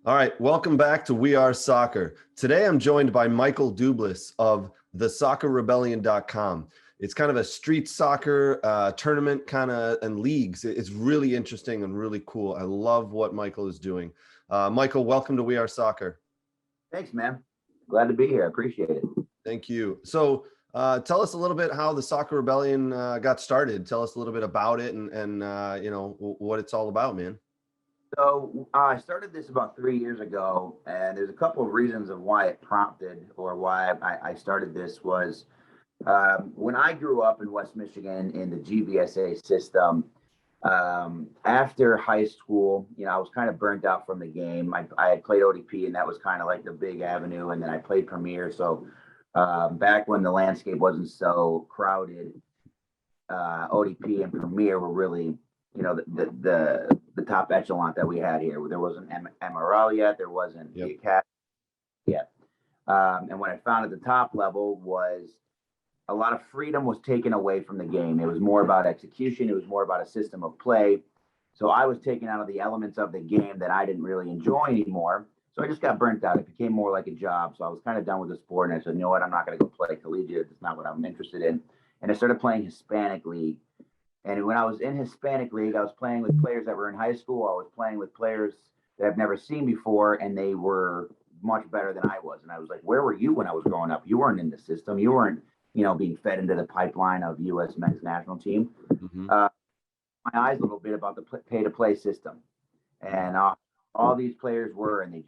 All right, welcome back to We Are Soccer. Today I'm joined by Michael Dublis of thesoccerrebellion.com. It's kind of a street soccer tournament and leagues. It's really interesting and really cool. I love what Michael is doing. Michael, welcome to We Are Soccer. Thanks, man. Glad to be here. I appreciate it. Thank you. So tell us a little bit how the Soccer Rebellion got started. Tell us a little bit about it and what it's all about, man. So I started this about 3 years ago, and there's a couple of reasons of why it prompted or why I started this was when I grew up in West Michigan in the GVSA system. After high school, I was kind of burnt out from the game. I had played ODP, and that was kind of like the big avenue, and then I played Premier. So back when the landscape wasn't so crowded, ODP and Premier were really, the top echelon that we had here. There wasn't MRL yet. There wasn't the Academy yet. And what I found at the top level was a lot of freedom was taken away from the game. It was more about execution. It was more about a system of play. So I was taken out of the elements of the game that I didn't really enjoy anymore. So I just got burnt out. It became more like a job. So I was kind of done with the sport. And I said, you know what? I'm not going to go play collegiate. It's not what I'm interested in. And I started playing Hispanic League. And when I was in Hispanic League, I was playing with players that were in high school. I was playing with players that I've never seen before, and they were much better than I was. And I was like, where were you when I was growing up? You weren't in the system. You weren't, being fed into the pipeline of U.S. men's national team. Mm-hmm. My eyes a little bit about the pay-to-play system. And all these players were, and they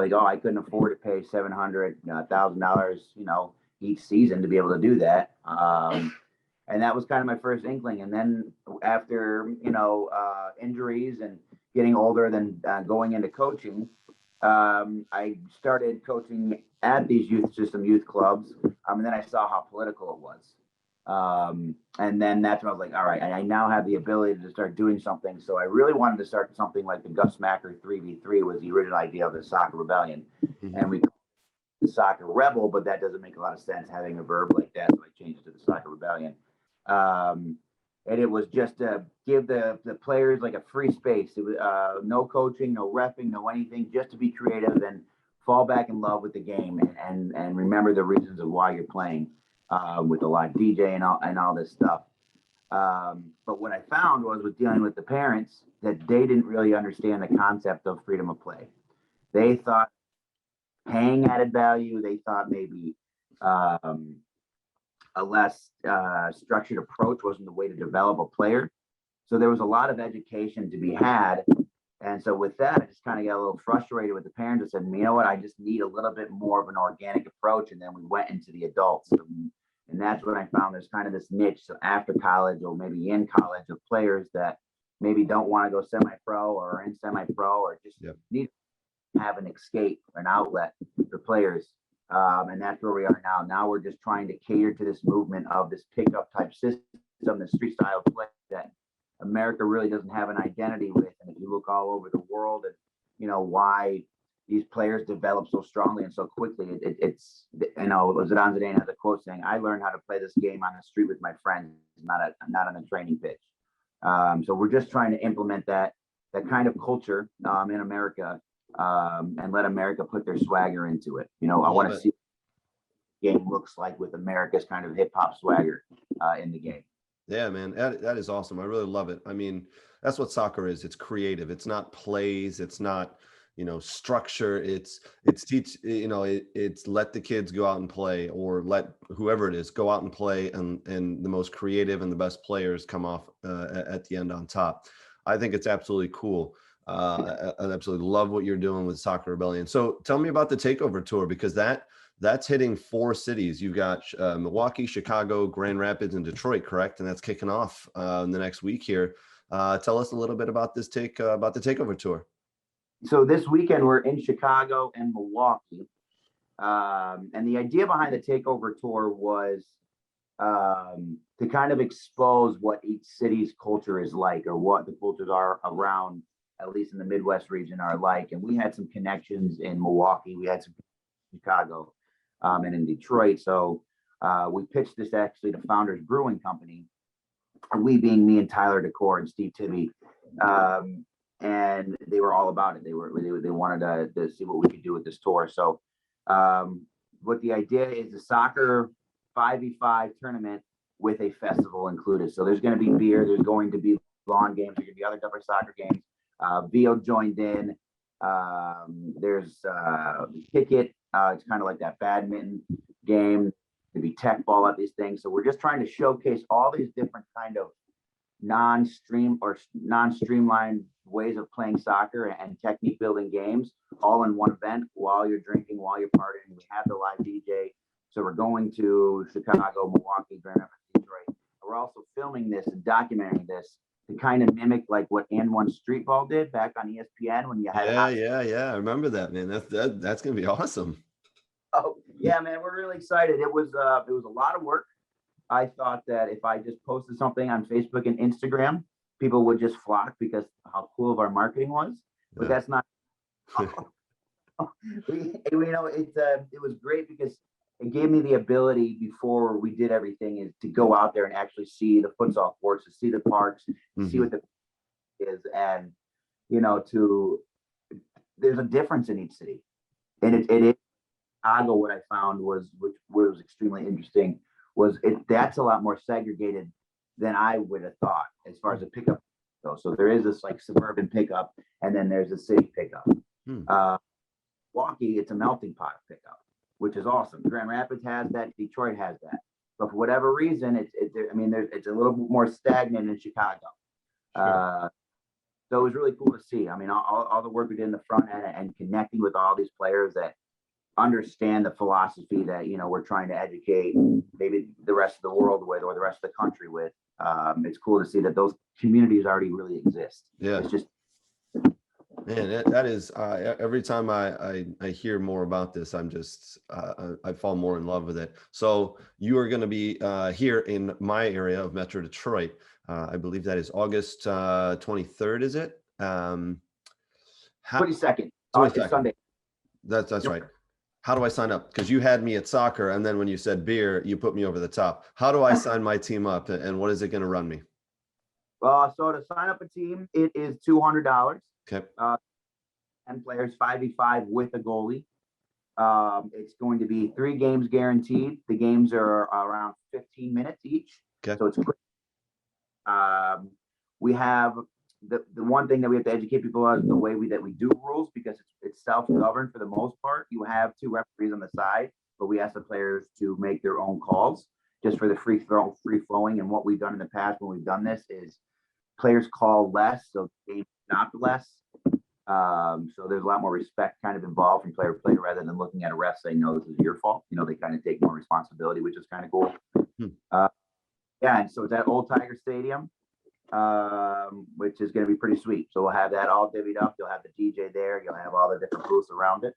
go, I couldn't afford to pay $700, $1,000, each season to be able to do that. And that was kind of my first inkling. And then after, injuries and getting older, then going into coaching, I started coaching at these youth clubs. And then I saw how political it was. And then that's when I was like, all right, I now have the ability to start doing something. So I really wanted to start something like the Gus Macker 3v3 was the original idea of the Soccer Rebellion. Mm-hmm. And we called it the Soccer Rebel, but that doesn't make a lot of sense having a verb like that. So I changed it to the Soccer Rebellion. And it was just to give the players like a free space. It was no coaching, no reffing, no anything, just to be creative and fall back in love with the game and remember the reasons of why you're playing with a live DJ and all this stuff. But what I found was with dealing with the parents that they didn't really understand the concept of freedom of play. They thought paying added value. They thought maybe a less structured approach wasn't the way to develop a player. So there was a lot of education to be had. And so with that, I just kind of got a little frustrated with the parents and said, you know what, I just need a little bit more of an organic approach. And then we went into the adults. And that's when I found there's kind of this niche. So after college or maybe in college of players that maybe don't want to go semi-pro or in semi-pro or just need to have an escape, an outlet for players. And that's where we are now. Now we're just trying to cater to this movement of this pickup type system, the street style play that America really doesn't have an identity with. And if you look all over the world and, why these players develop so strongly and so quickly, it's Zidane Zidane has a quote saying, I learned how to play this game on the street with my friends, not on a training pitch. So we're just trying to implement that kind of culture in America. And let America put their swagger into it. I want to see what the game looks like with America's kind of hip hop swagger in the game. Yeah, man, that is awesome. I really love it. I mean, that's what soccer is. It's creative. It's not plays. It's not, structure. It's teach, it's let the kids go out and play, or let whoever it is go out and play, and the most creative and the best players come off at the end on top. I think it's absolutely cool. I absolutely love what you're doing with Soccer Rebellion. So tell me about the Takeover Tour, because that's hitting 4 cities. You've got Milwaukee, Chicago, Grand Rapids, and Detroit, correct? And that's kicking off in the next week here. Tell us a little bit about this about the Takeover Tour. So this weekend we're in Chicago and Milwaukee, and the idea behind the Takeover Tour was to kind of expose what each city's culture is like, or what the cultures are around, at least in the Midwest region, are like. And we had some connections in Milwaukee. We had some in Chicago and in Detroit. So we pitched this actually to Founders Brewing Company, we being me and Tyler Decor and Steve Tibby. and they were all about it. They wanted to see what we could do with this tour. So, what the idea is, a soccer 5v5 tournament with a festival included. So there's going to be beer, there's going to be lawn games, there's going to be other different soccer games. VO joined in. There's kick it. It's kind of like that badminton game. There'd be tech ball at these things. So we're just trying to showcase all these different kind of non-streamlined ways of playing soccer and technique building games all in one event while you're drinking, while you're partying. We have the live DJ. So we're going to Chicago, Milwaukee, Grand Rapids, Detroit. We're also filming this and documenting this to kind of mimic like what N1 Street Ball did back on ESPN when you had yeah. I remember that, man. That's gonna be awesome. Oh yeah, man, we're really excited. It was a lot of work. I thought that if I just posted something on Facebook and Instagram, people would just flock because how cool of our marketing was. But that's not. It was great because it gave me the ability before we did everything is to go out there and actually see the futsal courts, to see the parks, see what the is, and there's a difference in each city, and it is Chicago. What I found was which was extremely interesting was that's a lot more segregated than I would have thought as far as a pickup goes. So there is this like suburban pickup, and then there's a city pickup. Milwaukee, it's a melting pot pickup, which is awesome. Grand Rapids has that. Detroit has that. But for whatever reason, it's a little bit more stagnant in Chicago. Sure. So it was really cool to see. I mean, all the work we did in the front end and connecting with all these players that understand the philosophy that we're trying to educate maybe the rest of the world with, or the rest of the country with. It's cool to see that those communities already really exist. Yeah, it's just. Man, that is every time I hear more about this, I'm just I fall more in love with it. So you are going to be here in my area of Metro Detroit. I believe that is August 23rd. Is it? 22nd. Sunday. That's right. How do I sign up? Because you had me at soccer, and then when you said beer, you put me over the top. How do I sign my team up, and what is it going to run me? So to sign up a team, it is $200. Okay. 10 players, 5v5 with a goalie. It's going to be 3 games guaranteed. The games are around 15 minutes each. Okay. So it's quick. We have the one thing that we have to educate people on is the way that we do rules, because it's self-governed for the most part. You have 2 referees on the side, but we ask the players to make their own calls just for the free flowing. And what we've done in the past when we've done this is players call less, so they not less. So there's a lot more respect kind of involved from player to player, rather than looking at a ref saying, no, this is your fault. They kind of take more responsibility, which is kind of cool. Yeah, and so it's at Old Tiger Stadium, which is going to be pretty sweet. So we'll have that all divvied up. You'll have the DJ there. You'll have all the different booths around it.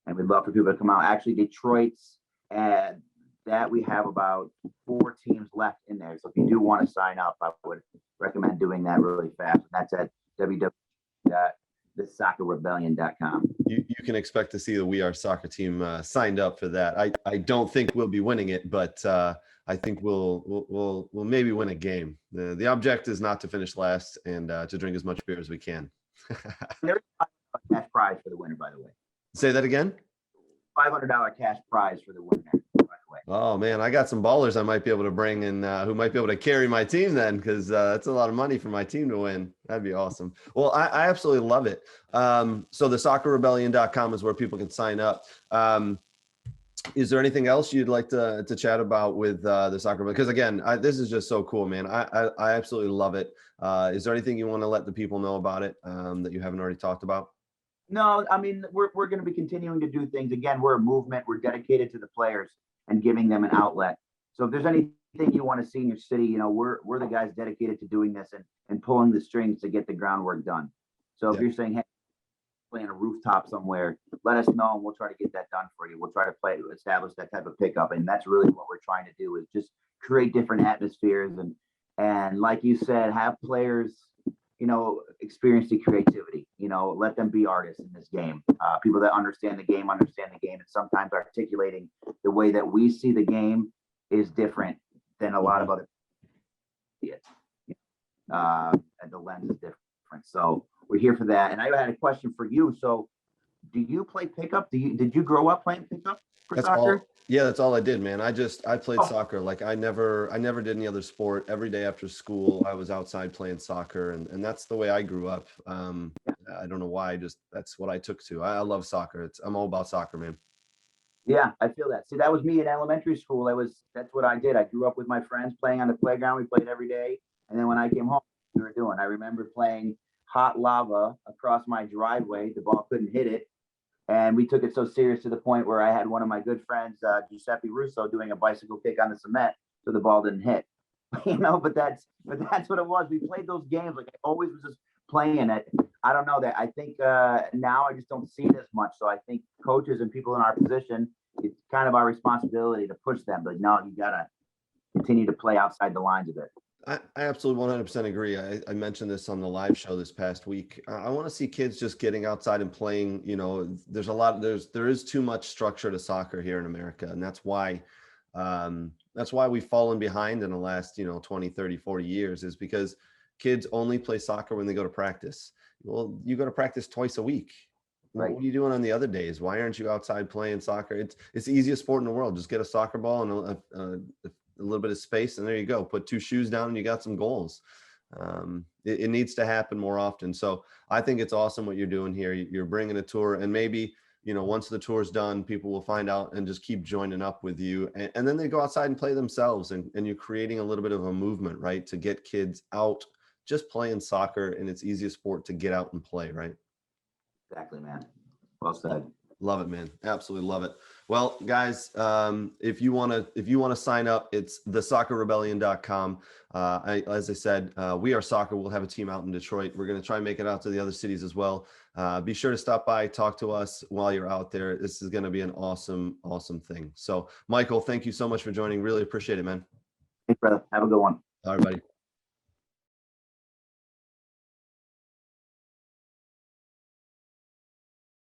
And we'd love for people to come out. Actually, Detroit's, and that we have about 4 teams left in there. So if you do want to sign up, I would recommend doing that really fast. And that's at www.thesoccerrebellion.com. You can expect to see the We Are Soccer team signed up for that. I don't think we'll be winning it, but I think we'll maybe win a game. The object is not to finish last and to drink as much beer as we can. There's a cash prize for the winner, by the way. Say that again. $500 cash prize for the winner, by the way. Oh man, I got some ballers I might be able to bring in who might be able to carry my team then, because that's a lot of money for my team to win. That'd be awesome. Well, I absolutely love it. So the soccerrebellion.com is where people can sign up. Is there anything else you'd like to chat about with the soccer? Because again, this is just so cool, man. I absolutely love it. Is there anything you want to let the people know about it that you haven't already talked about? No, I mean, we're going to be continuing to do things. Again, we're a movement. We're dedicated to the players and giving them an outlet. So if there's anything you want to see in your city, we're the guys dedicated to doing this and pulling the strings to get the groundwork done. So if you're saying, hey, playing a rooftop somewhere, let us know and we'll try to get that done for you. We'll try to establish that type of pickup. And that's really what we're trying to do, is just create different atmospheres and like you said, have players, experience the creativity, let them be artists in this game. People that understand the game, and sometimes articulating the way that we see the game is different than a lot of other. And the lens is different. So we're here for that. And I had a question for you. So, do you play pickup? Did you grow up playing pickup for That's soccer? all. Yeah, that's all I did, man. I played Oh, soccer. Like I never did any other sport. Every day after school, I was outside playing soccer, and that's the way I grew up. I don't know why. Just that's what I took to. I love soccer. I'm all about soccer, man. yeah, I feel that. See, that was me in elementary school. That's what I did. I grew up with my friends playing on the playground. We played every day. And then when I came home, we were doing. I remember playing hot lava across my driveway. The ball couldn't hit it. And we took it so serious to the point where I had one of my good friends, Giuseppe Russo, doing a bicycle kick on the cement so the ball didn't hit. But that's what it was. We played those games like I always was just playing it. I don't know that. I think now I just don't see it as much. So I think coaches and people in our position, it's kind of our responsibility to push them. But no, you gotta continue to play outside the lines of it. I absolutely 100% agree. I mentioned this on the live show this past week. I want to see kids just getting outside and playing. There is too much structure to soccer here in America. And that's why we've fallen behind in the last, 20, 30, 40 years, is because kids only play soccer when they go to practice. Well, you go to practice twice a week. Right. What are you doing on the other days? Why aren't you outside playing soccer? It's the easiest sport in the world. Just get a soccer ball and a little bit of space, and there you go. Put two shoes down and you got some goals. It needs to happen more often. So I think it's awesome what you're doing here. You're bringing a tour, and maybe, once the tour's done, people will find out and just keep joining up with you. And then they go outside and play themselves, and you're creating a little bit of a movement, right? To get kids out just playing soccer, and it's easiest sport to get out and play, right? Exactly, man. Well said. Love it, man. Absolutely love it. Well, guys, if you want to sign up, it's thesoccerrebellion.com. As I said, We Are Soccer. We'll have a team out in Detroit. We're going to try and make it out to the other cities as well. Be sure to stop by, talk to us while you're out there. This is going to be an awesome, awesome thing. So, Michael, thank you so much for joining. Really appreciate it, man. Thanks, brother. Have a good one. All right, buddy.